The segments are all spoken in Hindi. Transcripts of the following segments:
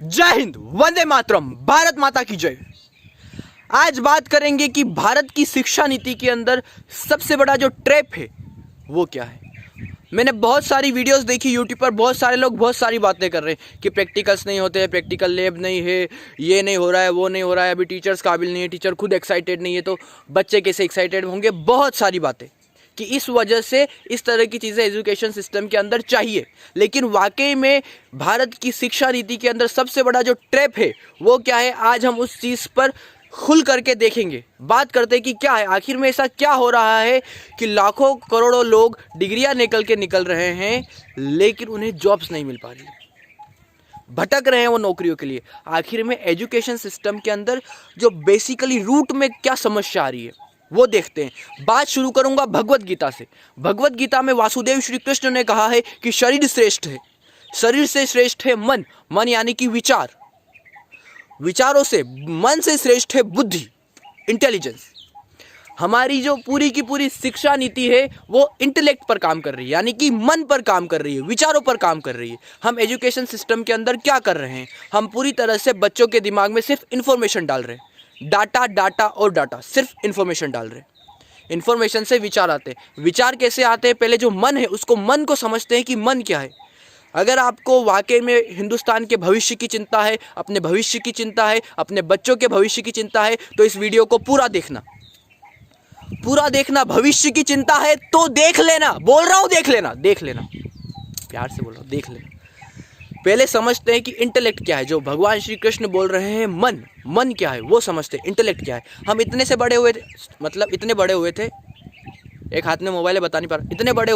जय हिंद, वंदे मातरम, भारत माता की जय। आज बात करेंगे कि भारत की शिक्षा नीति के अंदर सबसे बड़ा जो ट्रैप है वो क्या है। मैंने बहुत सारी वीडियोस देखी यूट्यूब पर, बहुत सारे लोग बहुत सारी बातें कर रहे हैं कि प्रैक्टिकल्स नहीं होते हैं, प्रैक्टिकल लैब नहीं है, ये नहीं हो रहा है, वो नहीं हो रहा है, अभी टीचर्स काबिल नहीं है, टीचर खुद एक्साइटेड नहीं है तो बच्चे कैसे एक्साइटेड होंगे। बहुत सारी बातें कि इस वजह से इस तरह की चीज़ें एजुकेशन सिस्टम के अंदर चाहिए। लेकिन वाकई में भारत की शिक्षा नीति के अंदर सबसे बड़ा जो ट्रैप है वो क्या है, आज हम उस चीज़ पर खुल करके देखेंगे। बात करते हैं कि क्या है, आखिर में ऐसा क्या हो रहा है कि लाखों करोड़ों लोग डिग्रियां निकल रहे हैं लेकिन उन्हें जॉब्स नहीं मिल पा रही, भटक रहे हैं वो नौकरियों के लिए। आखिर में एजुकेशन सिस्टम के अंदर जो बेसिकली रूट में क्या समस्या आ रही है वो देखते हैं। बात शुरू करूंगा भगवत गीता से। भगवत गीता में वासुदेव श्री कृष्ण ने कहा है कि शरीर श्रेष्ठ है, शरीर से श्रेष्ठ है मन, मन यानी कि विचार, विचारों से, मन से श्रेष्ठ है बुद्धि, इंटेलिजेंस। हमारी जो पूरी की पूरी शिक्षा नीति है वो इंटेलेक्ट पर काम कर रही है, यानी कि मन पर काम कर रही है, विचारों पर काम कर रही है। हम एजुकेशन सिस्टम के अंदर क्या कर रहे हैं, हम पूरी तरह से बच्चों के दिमाग में सिर्फ इंफॉर्मेशन डाल रहे हैं, डाटा डाटा और डाटा, सिर्फ इंफॉर्मेशन डाल रहे हैं। इंफॉर्मेशन से विचार आते हैं। विचार कैसे आते हैं, पहले जो मन है उसको, मन को समझते हैं कि मन क्या है। अगर आपको वाकई में हिंदुस्तान के भविष्य की चिंता है, अपने भविष्य की चिंता है, अपने बच्चों के भविष्य की चिंता है तो इस वीडियो को पूरा देखना, पूरा देखना। भविष्य की चिंता है तो देख लेना, बोल रहा हूं देख लेना, देख लेना, प्यार से बोल रहा हूं देख लेना। पहले समझते हैं कि इंटेलेक्ट क्या है, जो भगवान श्री कृष्ण बोल रहे हैं मन, मन क्या है वो समझते हैं, इंटेलेक्ट क्या है। हम इतने से बड़े हुए थे, मतलब इतने बड़े हुए थे, एक हाथ में मोबाइल है बता नहीं पा रहा, इतने बड़े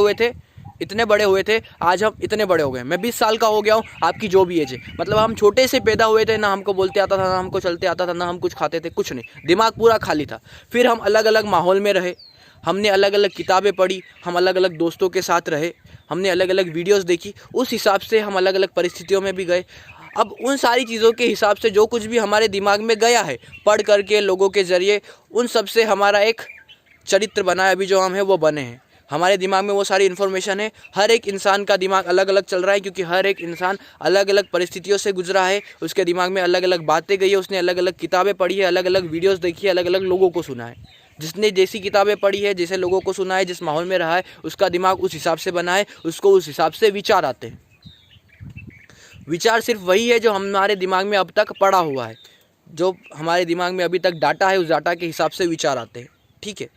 हुए थे, आज हम इतने बड़े हो गए। मैं 20 साल का हो गया हूँ, आपकी जो भी एज है, मतलब हम छोटे से पैदा हुए थे, ना हमको बोलते आता था, ना हमको चलते आता था, ना हम कुछ खाते थे, कुछ नहीं, दिमाग पूरा खाली था। फिर हम अलग अलग माहौल में रहे, हमने अलग अलग किताबें पढ़ी, हम अलग अलग दोस्तों के साथ रहे, हमने अलग अलग वीडियोस देखी, उस हिसाब से हम अलग अलग परिस्थितियों में भी गए। अब उन सारी चीज़ों के हिसाब से जो कुछ भी हमारे दिमाग में गया है, पढ़ करके लोगों के ज़रिए, उन सब से हमारा एक चरित्र बना है, अभी जो हम हैं वो बने हैं। हमारे दिमाग में वो सारी इन्फॉर्मेशन है। हर एक इंसान का दिमाग अलग अलग चल रहा है क्योंकि हर एक इंसान अलग अलग परिस्थितियों से गुजरा है, उसके दिमाग में अलग अलग बातें गई है, उसने अलग अलग किताबें पढ़ी है, अलग अलग वीडियोस देखी है, अलग अलग लोगों को सुना है। जिसने जैसी किताबें पढ़ी है, जैसे लोगों को सुना है, जिस माहौल में रहा है, उसका दिमाग उस हिसाब से बना है, उसको उस हिसाब से विचार आते हैं। विचार सिर्फ वही है जो हमारे दिमाग में अब तक पड़ा हुआ है, जो हमारे दिमाग में अभी तक डाटा है, उस डाटा के हिसाब से विचार आते हैं, ठीक है।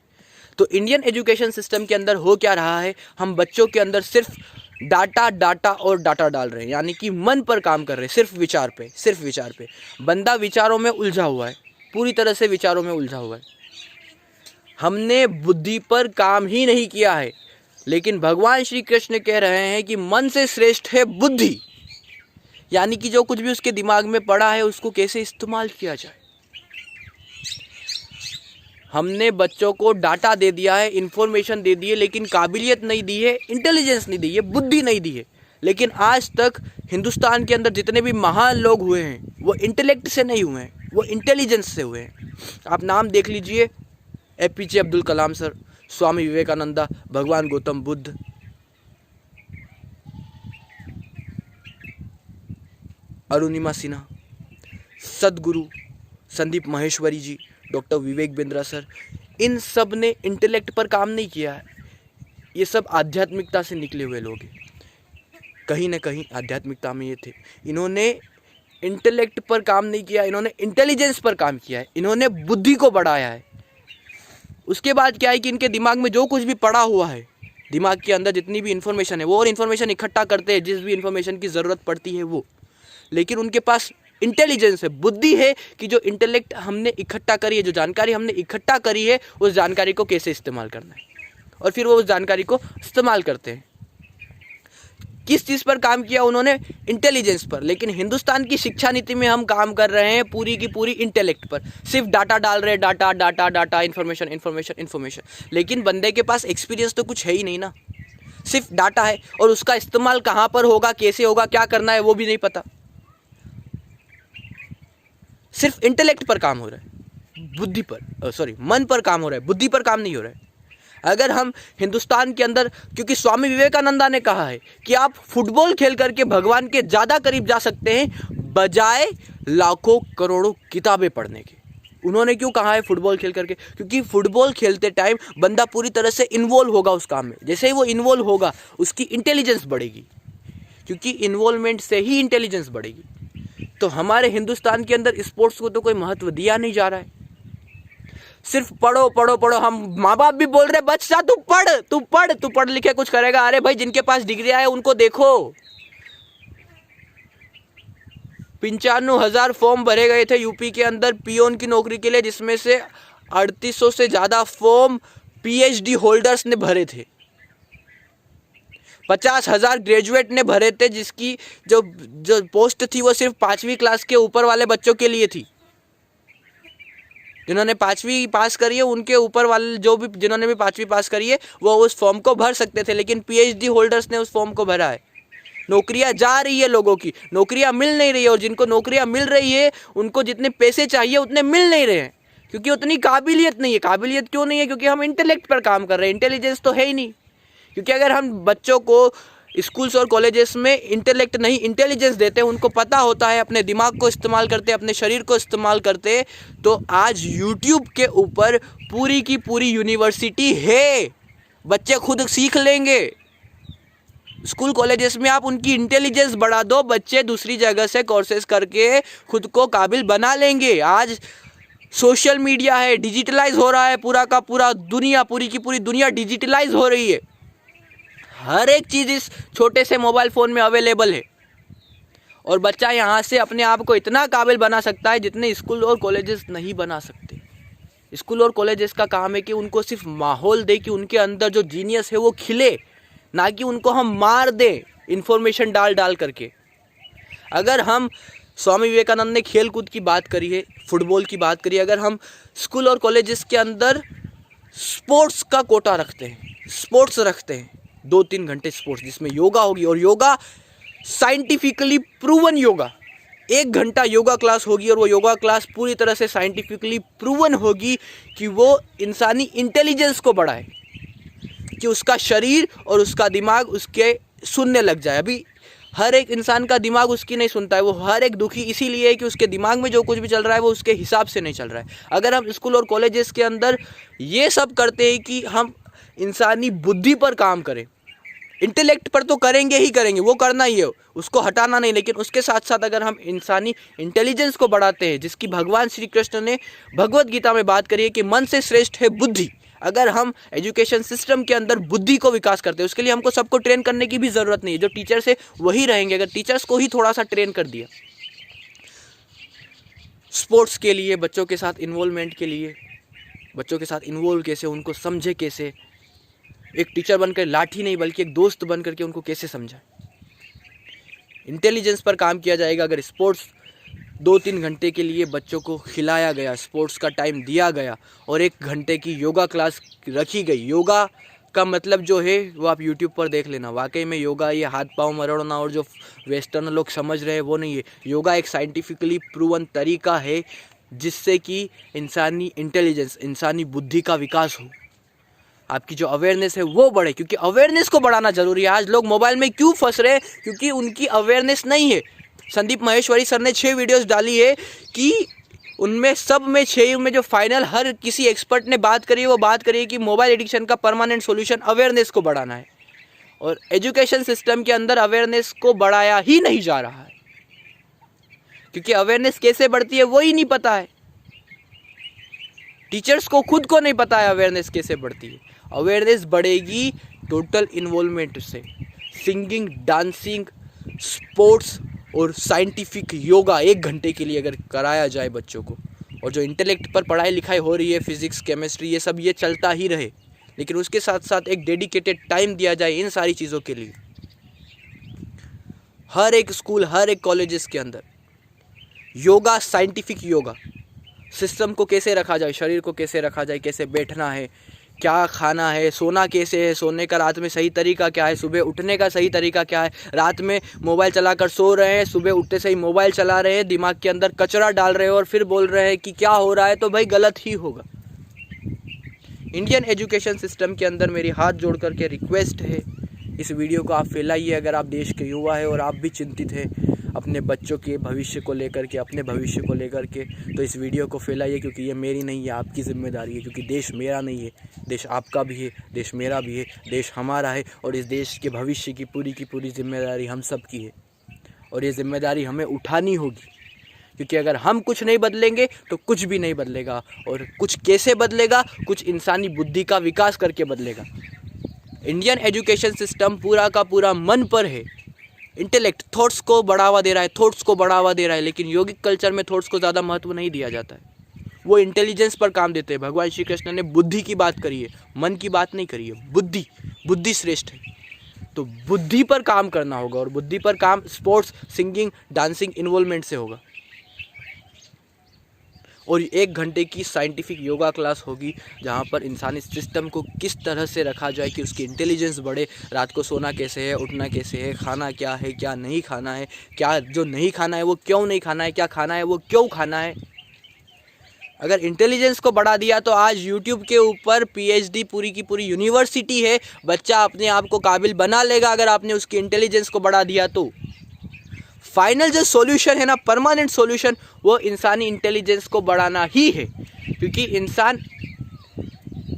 तो इंडियन एजुकेशन सिस्टम के अंदर हो क्या रहा है, हम बच्चों के अंदर सिर्फ डाटा डाटा और डाटा डाल रहे हैं, यानी कि मन पर काम कर रहे हैं, सिर्फ विचार पे, सिर्फ विचार पे। बंदा विचारों में उलझा हुआ है, पूरी तरह से विचारों में उलझा हुआ है। हमने बुद्धि पर काम ही नहीं किया है। लेकिन भगवान श्री कृष्ण कह रहे हैं कि मन से श्रेष्ठ है बुद्धि, यानी कि जो कुछ भी उसके दिमाग में पड़ा है उसको कैसे इस्तेमाल किया जाए। हमने बच्चों को डाटा दे दिया है, इन्फॉर्मेशन दे दी है, लेकिन काबिलियत नहीं दी है, इंटेलिजेंस नहीं दी है, बुद्धि नहीं दी है। लेकिन आज तक हिंदुस्तान के अंदर जितने भी महान लोग हुए हैं वो इंटेलेक्ट से नहीं हुए हैं, वो इंटेलिजेंस से हुए हैं। आप नाम देख लीजिए, APJ अब्दुल कलाम सर, स्वामी विवेकानंदा, भगवान गौतम बुद्ध, अरुणिमा सिन्हा, सदगुरु संदीप माहेश्वरी जी, डॉक्टर विवेक बिंद्रा सर, इन सब ने इंटेलेक्ट पर काम नहीं किया है। ये सब आध्यात्मिकता से निकले हुए लोग हैं, कहीं ना कहीं आध्यात्मिकता में ये थे। इन्होंने इंटेलेक्ट पर काम नहीं किया, इन्होंने इंटेलिजेंस पर काम किया है, इन्होंने बुद्धि को बढ़ाया है। उसके बाद क्या है कि इनके दिमाग में जो कुछ भी पड़ा हुआ है, दिमाग के अंदर जितनी भी इन्फॉर्मेशन है, वो और इन्फॉर्मेशन इकट्ठा करते हैं जिस भी इन्फॉर्मेशन की ज़रूरत पड़ती है वो। लेकिन उनके पास इंटेलिजेंस है, बुद्धि है कि जो इंटेलेक्ट हमने इकट्ठा करी है, जो जानकारी हमने इकट्ठा करी है, उस जानकारी को कैसे इस्तेमाल करना है, और फिर वो उस जानकारी को इस्तेमाल करते हैं। किस चीज़ पर काम किया उन्होंने, इंटेलिजेंस पर। लेकिन हिंदुस्तान की शिक्षा नीति में हम काम कर रहे हैं पूरी की पूरी इंटेलेक्ट पर, सिर्फ डाटा डाल रहे हैं, data data data, information information information. लेकिन बंदे के पास एक्सपीरियंस तो कुछ है ही नहीं ना, सिर्फ डाटा है, और उसका इस्तेमाल कहाँ पर होगा, कैसे होगा, क्या करना है वो भी नहीं पता। सिर्फ इंटेलेक्ट पर काम हो रहा है, बुद्धि पर, सॉरी, मन पर काम हो रहा है, बुद्धि पर काम नहीं हो रहा है। अगर हम हिंदुस्तान के अंदर, क्योंकि स्वामी विवेकानंदा ने कहा है कि आप फुटबॉल खेल करके भगवान के ज़्यादा करीब जा सकते हैं बजाय लाखों करोड़ों किताबें पढ़ने के। उन्होंने क्यों कहा है फुटबॉल खेल करके? क्योंकि फुटबॉल खेलते टाइम बंदा पूरी तरह से इन्वॉल्व होगा उस काम में। जैसे ही वो इन्वॉल्व होगा उसकी इंटेलिजेंस बढ़ेगी, क्योंकि इन्वॉल्वमेंट से ही इंटेलिजेंस बढ़ेगी। तो हमारे हिंदुस्तान के अंदर स्पोर्ट्स को तो कोई महत्व दिया नहीं जा रहा है। सिर्फ पढ़ो पढ़ो पढ़ो। हम माँ बाप भी बोल रहे बच्चा तू पढ़ लिखे कुछ करेगा। अरे भाई, जिनके पास डिग्री है उनको देखो। 95,000 फॉर्म भरे गए थे यूपी के अंदर पियोन की नौकरी के लिए, जिसमें से 3800 से ज़्यादा फॉर्म पीएचडी होल्डर्स ने भरे थे। 50,000 ग्रेजुएट ने भरे थे, जिसकी जो पोस्ट थी वो सिर्फ 5वीं क्लास के ऊपर वाले बच्चों के लिए थी। जिन्होंने 5वीं पास करी है उनके ऊपर वाले जिन्होंने भी 5वीं पास करी है वो उस फॉर्म को भर सकते थे, लेकिन पीएचडी होल्डर्स ने उस फॉर्म को भरा है। नौकरियां जा रही है, लोगों की नौकरियां मिल नहीं रही है, और जिनको नौकरियां मिल रही है उनको जितने पैसे चाहिए उतने मिल नहीं रहे हैं, क्योंकि उतनी काबिलियत नहीं है। काबिलियत क्यों नहीं है? क्योंकि हम इंटेलेक्ट पर काम कर रहे हैं, इंटेलिजेंस तो है ही नहीं। क्योंकि अगर हम बच्चों को स्कूल्स और कॉलेजेस में इंटेलेक्ट नहीं इंटेलिजेंस देते, उनको पता होता है अपने दिमाग को इस्तेमाल करते, अपने शरीर को इस्तेमाल करते, तो आज यूट्यूब के ऊपर पूरी की पूरी यूनिवर्सिटी है, बच्चे खुद सीख लेंगे। स्कूल कॉलेजेस में आप उनकी इंटेलिजेंस बढ़ा दो, बच्चे दूसरी जगह से कोर्सेज करके खुद को काबिल बना लेंगे। आज सोशल मीडिया है, डिजिटलाइज हो रहा है पूरा का पूरा दुनिया, पूरी की पूरी दुनिया डिजिटलाइज हो रही है। हर एक चीज़ इस छोटे से मोबाइल फ़ोन में अवेलेबल है, और बच्चा यहाँ से अपने आप को इतना काबिल बना सकता है जितने स्कूल और कॉलेजेस नहीं बना सकते। स्कूल और कॉलेजेस का काम है कि उनको सिर्फ माहौल दे कि उनके अंदर जो जीनियस है वो खिले, ना कि उनको हम मार दें इन्फॉर्मेशन डाल करके। अगर हम स्वामी विवेकानंद ने खेल कूद की बात करी है, फुटबॉल की बात करी है, अगर हम स्कूल और कॉलेजेस के अंदर स्पोर्ट्स का कोटा रखते हैं, स्पोर्ट्स रखते हैं 2-3 घंटे स्पोर्ट्स, जिसमें योगा होगी, और योगा साइंटिफिकली प्रूवन योगा, 1 घंटा योगा क्लास होगी, और वो योगा क्लास पूरी तरह से साइंटिफिकली प्रूवन होगी कि वो इंसानी इंटेलिजेंस को बढ़ाए, कि उसका शरीर और उसका दिमाग उसके सुनने लग जाए। अभी हर एक इंसान का दिमाग उसकी नहीं सुनता है, वो हर एक दुखी इसीलिए है कि उसके दिमाग में जो कुछ भी चल रहा है वो उसके हिसाब से नहीं चल रहा है। अगर हम स्कूल और कॉलेजेस के अंदर ये सब करते हैं कि हम इंसानी बुद्धि पर काम करें, इंटेलेक्ट पर तो करेंगे ही करेंगे, वो करना ही है, उसको हटाना नहीं, लेकिन उसके साथ साथ अगर हम इंसानी इंटेलिजेंस को बढ़ाते हैं, जिसकी भगवान श्री कृष्ण ने भगवत गीता में बात करी है कि मन से श्रेष्ठ है बुद्धि। अगर हम एजुकेशन सिस्टम के अंदर बुद्धि को विकास करते हैं, उसके लिए हमको सबको ट्रेन करने की भी ज़रूरत नहीं है, जो टीचर्स है वही रहेंगे। अगर टीचर्स को ही थोड़ा सा ट्रेन कर दिया स्पोर्ट्स के लिए, बच्चों के साथ इन्वॉल्वमेंट के लिए, बच्चों के साथ इन्वॉल्व कैसे, उनको समझे कैसे, एक टीचर बनकर लाठी नहीं बल्कि एक दोस्त बन करके उनको कैसे समझाए, इंटेलिजेंस पर काम किया जाएगा। अगर स्पोर्ट्स 2-3 घंटे के लिए बच्चों को खिलाया गया, स्पोर्ट्स का टाइम दिया गया, और 1 घंटे की योगा क्लास रखी गई। योगा का मतलब जो है वो आप यूट्यूब पर देख लेना, वाकई में योगा ये हाथ पाँव मरोड़ना और जो वेस्टर्न लोग समझ रहे हैं वो नहीं है। योगा एक साइंटिफिकली प्रूवन तरीका है जिससे कि इंसानी इंटेलिजेंस, इंसानी बुद्धि का विकास हो, आपकी जो अवेयरनेस है वो बढ़े, क्योंकि अवेयरनेस को बढ़ाना जरूरी है। आज लोग मोबाइल में क्यों फंस रहे हैं? क्योंकि उनकी अवेयरनेस नहीं है। संदीप महेश्वरी सर ने 6 वीडियोस डाली है कि उनमें सब में 6 में जो फाइनल हर किसी एक्सपर्ट ने बात करी है वो बात करी है कि मोबाइल एडिक्शन का परमानेंट सॉल्यूशन अवेयरनेस को बढ़ाना है, और एजुकेशन सिस्टम के अंदर अवेयरनेस को बढ़ाया ही नहीं जा रहा है, क्योंकि अवेयरनेस कैसे बढ़ती है वो ही नहीं पता है। टीचर्स को खुद को नहीं पता है अवेयरनेस कैसे बढ़ती है। अवेयरनेस बढ़ेगी टोटल इन्वॉल्वमेंट से, सिंगिंग, डांसिंग, स्पोर्ट्स और साइंटिफिक योगा 1 घंटे के लिए अगर कराया जाए बच्चों को, और जो इंटेलेक्ट पर पढ़ाई लिखाई हो रही है, फिजिक्स, केमिस्ट्री, ये सब ये चलता ही रहे, लेकिन उसके साथ साथ एक डेडिकेटेड टाइम दिया जाए इन सारी चीज़ों के लिए। हर एक स्कूल, हर एक कॉलेजेस के अंदर योगा, साइंटिफिक योगा, सिस्टम को कैसे रखा जाए, शरीर को कैसे रखा जाए, कैसे बैठना है, क्या खाना है, सोना कैसे है, सोने का रात में सही तरीका क्या है, सुबह उठने का सही तरीका क्या है। रात में मोबाइल चलाकर सो रहे हैं, सुबह उठते से ही मोबाइल चला रहे हैं, दिमाग के अंदर कचरा डाल रहे हैं और फिर बोल रहे हैं कि क्या हो रहा है, तो भाई गलत ही होगा। इंडियन एजुकेशन सिस्टम के अंदर मेरी हाथ जोड़ करके रिक्वेस्ट है, इस वीडियो को आप फैलाइए। अगर आप देश के युवा है और आप भी चिंतित हैं, अपने बच्चों के भविष्य को लेकर के, अपने भविष्य को लेकर के, तो इस वीडियो को फैलाइए, क्योंकि ये मेरी नहीं है, आपकी ज़िम्मेदारी है। क्योंकि देश मेरा नहीं है, देश आपका भी है, देश मेरा भी है, देश हमारा है, और इस देश के भविष्य की पूरी ज़िम्मेदारी हम सब की है, और ये ज़िम्मेदारी हमें उठानी होगी। क्योंकि अगर हम कुछ नहीं बदलेंगे तो कुछ भी नहीं बदलेगा, और कुछ कैसे बदलेगा, कुछ इंसानी बुद्धि का विकास करके बदलेगा। इंडियन एजुकेशन सिस्टम पूरा का पूरा मन पर है, इंटेलेक्ट, थॉट्स को बढ़ावा दे रहा है, थॉट्स को बढ़ावा दे रहा है, लेकिन योगिक कल्चर में थॉट्स को ज़्यादा महत्व नहीं दिया जाता है। वो इंटेलिजेंस पर काम देते हैं। भगवान श्री कृष्ण ने बुद्धि की बात करी है, मन की बात नहीं करी है। बुद्धि श्रेष्ठ है, तो बुद्धि पर काम करना होगा, और बुद्धि पर काम स्पोर्ट्स, सिंगिंग, डांसिंग, इन्वॉल्वमेंट से होगा। और 1 घंटे की साइंटिफिक योगा क्लास होगी, जहाँ पर इंसानी सिस्टम को किस तरह से रखा जाए कि उसकी इंटेलिजेंस बढ़े, रात को सोना कैसे है, उठना कैसे है, खाना क्या है, क्या नहीं खाना है, क्या जो नहीं खाना है वो क्यों नहीं खाना है, क्या खाना है वो क्यों खाना है। अगर इंटेलिजेंस को बढ़ा दिया तो आज यूट्यूब के ऊपर PhD पूरी की पूरी यूनिवर्सिटी है, बच्चा अपने आप को काबिल बना लेगा अगर आपने उसकी इंटेलिजेंस को बढ़ा दिया तो। फाइनल जो सॉल्यूशन है ना, परमानेंट सॉल्यूशन, वो इंसानी इंटेलिजेंस को बढ़ाना ही है। क्योंकि इंसान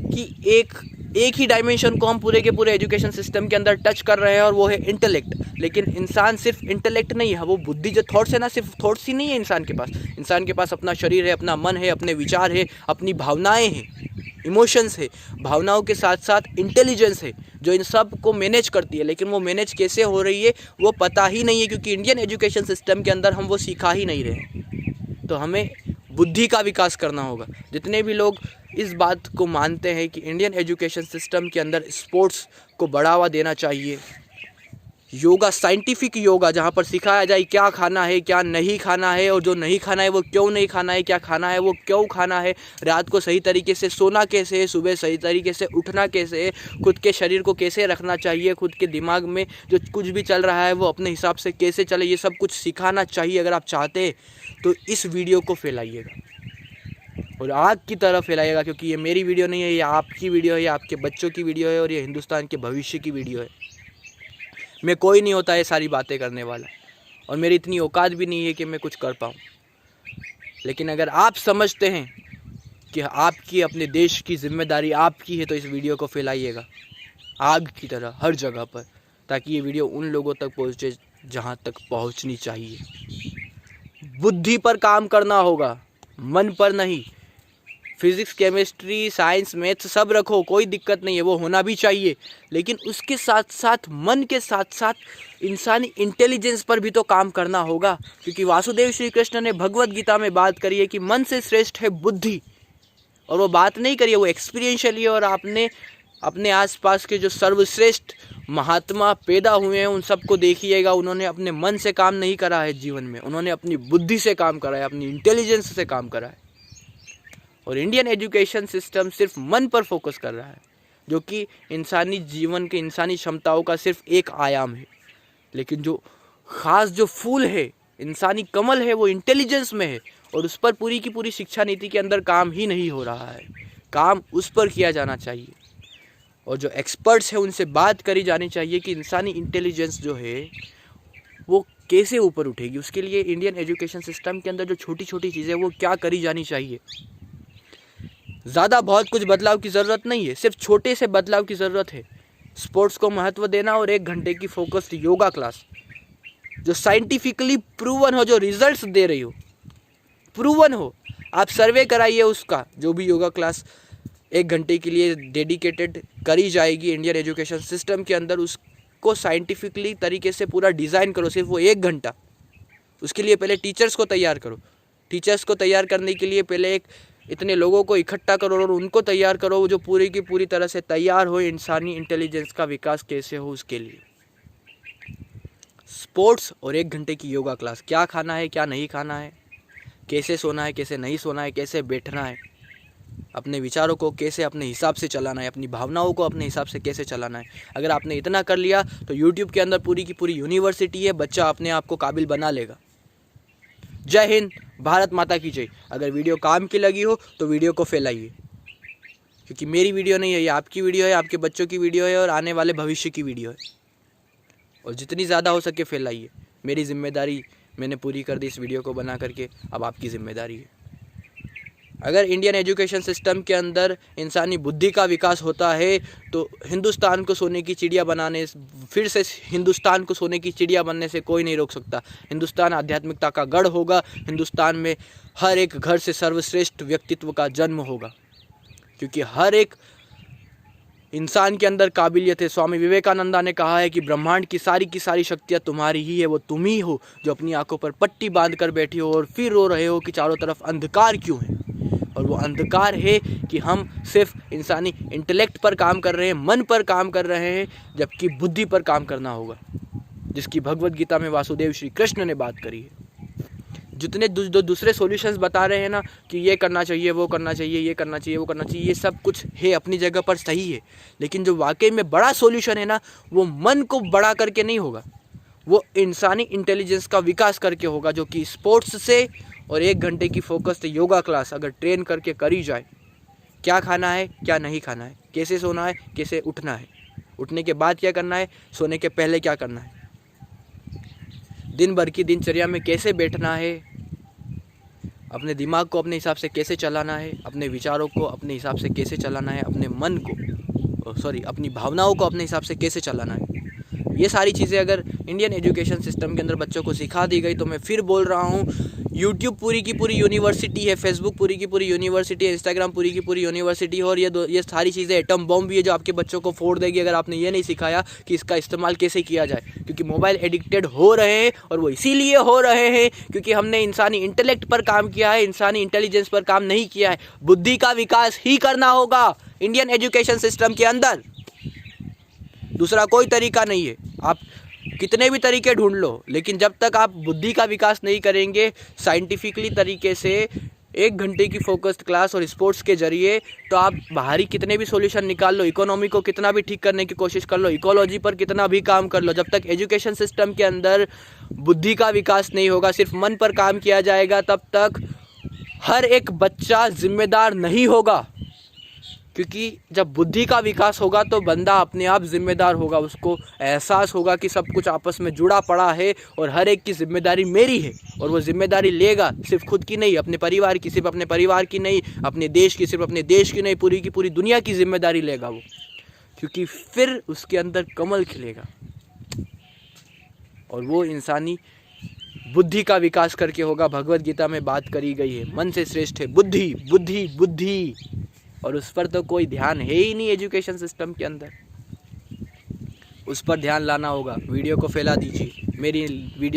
की एक ही डायमेंशन को हम पूरे के पूरे एजुकेशन सिस्टम के अंदर टच कर रहे हैं, और वो है इंटेलेक्ट। लेकिन इंसान सिर्फ इंटेलेक्ट नहीं है, वो बुद्धि, जो थॉट्स है ना, सिर्फ थॉट्स ही नहीं है इंसान के पास। इंसान के पास अपना शरीर है, अपना मन है, अपने विचार है, अपनी भावनाएं हैं, इमोशंस है। भावनाओं के साथ साथ इंटेलिजेंस है जो इन सब को मैनेज करती है। लेकिन वो मैनेज कैसे हो रही है वो पता ही नहीं है, क्योंकि इंडियन एजुकेशन सिस्टम के अंदर हम वो सीखा ही नहीं रहे। तो हमें बुद्धि का विकास करना होगा। जितने भी लोग इस बात को मानते हैं कि इंडियन एजुकेशन सिस्टम के अंदर स्पोर्ट्स को बढ़ावा देना चाहिए, योगा, साइंटिफिक योगा, जहाँ पर सिखाया जाए क्या खाना है, क्या नहीं खाना है, और जो नहीं खाना है वो क्यों नहीं खाना है, क्या खाना है वो क्यों खाना है, रात को सही तरीके से सोना कैसे है, सुबह सही तरीके से उठना कैसे है, खुद के शरीर को कैसे रखना चाहिए, खुद के दिमाग में जो कुछ भी चल रहा है वो अपने हिसाब से कैसे चले, ये सब कुछ सिखाना चाहिए। अगर आप चाहते हैं तो इस वीडियो को फैलाइएगा, और आग की तरह फैलाइएगा, क्योंकि ये मेरी वीडियो नहीं है, ये आपकी वीडियो है, ये आपके बच्चों की वीडियो है, और ये हिंदुस्तान के भविष्य की वीडियो है। मैं कोई नहीं होता ये सारी बातें करने वाला, और मेरी इतनी औकात भी नहीं है कि मैं कुछ कर पाऊँ। लेकिन अगर आप समझते हैं कि आपकी अपने देश की जिम्मेदारी आपकी है, तो इस वीडियो को फैलाइएगा आग की तरह हर जगह पर, ताकि ये वीडियो उन लोगों तक पहुँचे जहाँ तक पहुँचनी चाहिए। बुद्धि पर काम करना होगा, मन पर नहीं। फिजिक्स, केमिस्ट्री, साइंस, मैथ्स सब रखो, कोई दिक्कत नहीं है, वो होना भी चाहिए। लेकिन उसके साथ साथ, मन के साथ साथ, इंसानी इंटेलिजेंस पर भी तो काम करना होगा। क्योंकि वासुदेव श्री कृष्ण ने भगवत गीता में बात करी है कि मन से श्रेष्ठ है बुद्धि, और वो बात नहीं करी है, वो एक्सपीरियंशियली है। और आपने अपने आसपास के जो सर्वश्रेष्ठ महात्मा पैदा हुए हैं उन सबको देखिएगा, उन्होंने अपने मन से काम नहीं करा है जीवन में, उन्होंने अपनी बुद्धि से काम करा है, अपनी इंटेलिजेंस से काम करा है। और इंडियन एजुकेशन सिस्टम सिर्फ मन पर फोकस कर रहा है, जो कि इंसानी जीवन के, इंसानी क्षमताओं का सिर्फ एक आयाम है। लेकिन जो खास जो फूल है, इंसानी कमल है, वो इंटेलिजेंस में है, और उस पर पूरी की पूरी शिक्षा नीति के अंदर काम ही नहीं हो रहा है। काम उस पर किया जाना चाहिए, और जो एक्सपर्ट्स हैं उनसे बात करी जानी चाहिए कि इंसानी इंटेलिजेंस जो है वो कैसे ऊपर उठेगी। उसके लिए इंडियन एजुकेशन सिस्टम के अंदर जो छोटी छोटी चीज़ें वो क्या करी जानी चाहिए। ज़्यादा बहुत कुछ बदलाव की ज़रूरत नहीं है, सिर्फ छोटे से बदलाव की ज़रूरत है। स्पोर्ट्स को महत्व देना, और 1 घंटे की फोकस्ड योगा क्लास जो साइंटिफिकली प्रूवन हो, जो रिजल्ट्स दे रही हो, प्रूवन हो। आप सर्वे कराइए उसका, जो भी योगा क्लास 1 घंटे के लिए डेडिकेटेड करी जाएगी इंडियन एजुकेशन सिस्टम के अंदर, उसको साइंटिफिकली तरीके से पूरा डिज़ाइन करो, सिर्फ वो 1 घंटा। उसके लिए पहले टीचर्स को तैयार करो। टीचर्स को तैयार करने के लिए पहले इतने लोगों को इकट्ठा करो और उनको तैयार करो जो पूरी की पूरी तरह से तैयार हो इंसानी इंटेलिजेंस का विकास कैसे हो उसके लिए। स्पोर्ट्स और 1 घंटे की योगा क्लास, क्या खाना है क्या नहीं खाना है, कैसे सोना है कैसे नहीं सोना है, कैसे बैठना है, अपने विचारों को कैसे अपने हिसाब से चलाना है, अपनी भावनाओं को अपने हिसाब से कैसे चलाना है। अगर आपने इतना कर लिया तो यूट्यूब के अंदर पूरी की पूरी यूनिवर्सिटी है, बच्चा अपने आप को काबिल बना लेगा। जय हिंद, भारत माता की जय। अगर वीडियो काम की लगी हो तो वीडियो को फैलाइए, क्योंकि मेरी वीडियो नहीं है, ये आपकी वीडियो है, आपके बच्चों की वीडियो है और आने वाले भविष्य की वीडियो है। और जितनी ज़्यादा हो सके फैलाइए। मेरी जिम्मेदारी मैंने पूरी कर दी इस वीडियो को बना करके, अब आपकी जिम्मेदारी है। अगर इंडियन एजुकेशन सिस्टम के अंदर इंसानी बुद्धि का विकास होता है तो हिंदुस्तान को सोने की चिड़िया बनाने, फिर से हिंदुस्तान को सोने की चिड़िया बनने से कोई नहीं रोक सकता। हिंदुस्तान आध्यात्मिकता का गढ़ होगा। हिंदुस्तान में हर एक घर से सर्वश्रेष्ठ व्यक्तित्व का जन्म होगा, क्योंकि हर एक इंसान के अंदर काबिलियत है। स्वामी विवेकानंदा ने कहा है कि ब्रह्मांड की सारी शक्तियाँ तुम्हारी ही है। वो तुम ही हो जो अपनी आंखों पर पट्टी बांध कर बैठी हो और फिर रो रहे हो कि चारों तरफ अंधकार क्यों है। और वो अंधकार है कि हम सिर्फ इंसानी इंटेलेक्ट पर काम कर रहे हैं, मन पर काम कर रहे हैं, जबकि बुद्धि पर काम करना होगा, जिसकी भगवत गीता में वासुदेव श्री कृष्ण ने बात करी है। जितने दूसरे सॉल्यूशंस बता रहे हैं ना कि ये करना चाहिए, वो करना चाहिए, ये करना चाहिए, वो करना चाहिए, ये सब कुछ है, अपनी जगह पर सही है, लेकिन जो वाकई में बड़ा सॉल्यूशन है ना, वो मन को बड़ा करके नहीं होगा, वो इंसानी इंटेलिजेंस का विकास करके होगा, जो कि स्पोर्ट्स से और 1 घंटे की फोकस्ड योगा क्लास अगर ट्रेन करके करी जाए। क्या खाना है, क्या नहीं खाना है, कैसे सोना है, कैसे उठना है, उठने के बाद क्या करना है, सोने के पहले क्या करना है, दिन भर की दिनचर्या में कैसे बैठना है, अपने दिमाग को अपने हिसाब से कैसे चलाना है, अपने विचारों को अपने हिसाब से कैसे चलाना है, अपने मन को अपनी भावनाओं को अपने हिसाब से कैसे चलाना है। ये सारी चीज़ें अगर इंडियन एजुकेशन सिस्टम के अंदर बच्चों को सिखा दी गई तो मैं फिर बोल रहा हूँ, यूट्यूब पूरी की पूरी यूनिवर्सिटी है, फेसबुक पूरी की पूरी यूनिवर्सिटी है, इंस्टाग्राम पूरी की पूरी यूनिवर्सिटी है, और ये सारी चीज़ें एटम बॉम्ब भी है जो आपके बच्चों को फोड़ देगी अगर आपने ये नहीं सिखाया कि इसका इस्तेमाल कैसे किया जाए। क्योंकि मोबाइल एडिक्टेड हो रहे हैं, और वो इसीलिए हो रहे हैं क्योंकि हमने इंसानी इंटेलेक्ट पर काम किया है, इंसानी इंटेलिजेंस पर काम नहीं किया है। बुद्धि का विकास ही करना होगा इंडियन एजुकेशन सिस्टम के अंदर, दूसरा कोई तरीका नहीं है। आप कितने भी तरीके ढूंढ लो, लेकिन जब तक आप बुद्धि का विकास नहीं करेंगे साइंटिफिकली तरीके से 1 घंटे की फोकस्ड क्लास और स्पोर्ट्स के जरिए, तो आप बाहरी कितने भी सॉल्यूशन निकाल लो, इकोनॉमी को कितना भी ठीक करने की कोशिश कर लो, इकोलॉजी पर कितना भी काम कर लो, जब तक एजुकेशन सिस्टम के अंदर बुद्धि का विकास नहीं होगा, सिर्फ मन पर काम किया जाएगा, तब तक हर एक बच्चा जिम्मेदार नहीं होगा। क्योंकि जब बुद्धि का विकास होगा तो बंदा अपने आप जिम्मेदार होगा, उसको एहसास होगा कि सब कुछ आपस में जुड़ा पड़ा है और हर एक की जिम्मेदारी मेरी है, और वो जिम्मेदारी लेगा, सिर्फ खुद की नहीं, अपने परिवार की, सिर्फ अपने परिवार की नहीं, अपने देश की, सिर्फ अपने देश की नहीं, पूरी की पूरी दुनिया की जिम्मेदारी लेगा वो, क्योंकि फिर उसके अंदर कमल खिलेगा और वो इंसानी बुद्धि का विकास करके होगा। भगवत गीता में बात करी गई है, मन से श्रेष्ठ है बुद्धि, बुद्धि, बुद्धि, और उस पर तो कोई ध्यान है ही नहीं एजुकेशन सिस्टम के अंदर। उस पर ध्यान लाना होगा। वीडियो को फैला दीजिए, मेरी वीडियो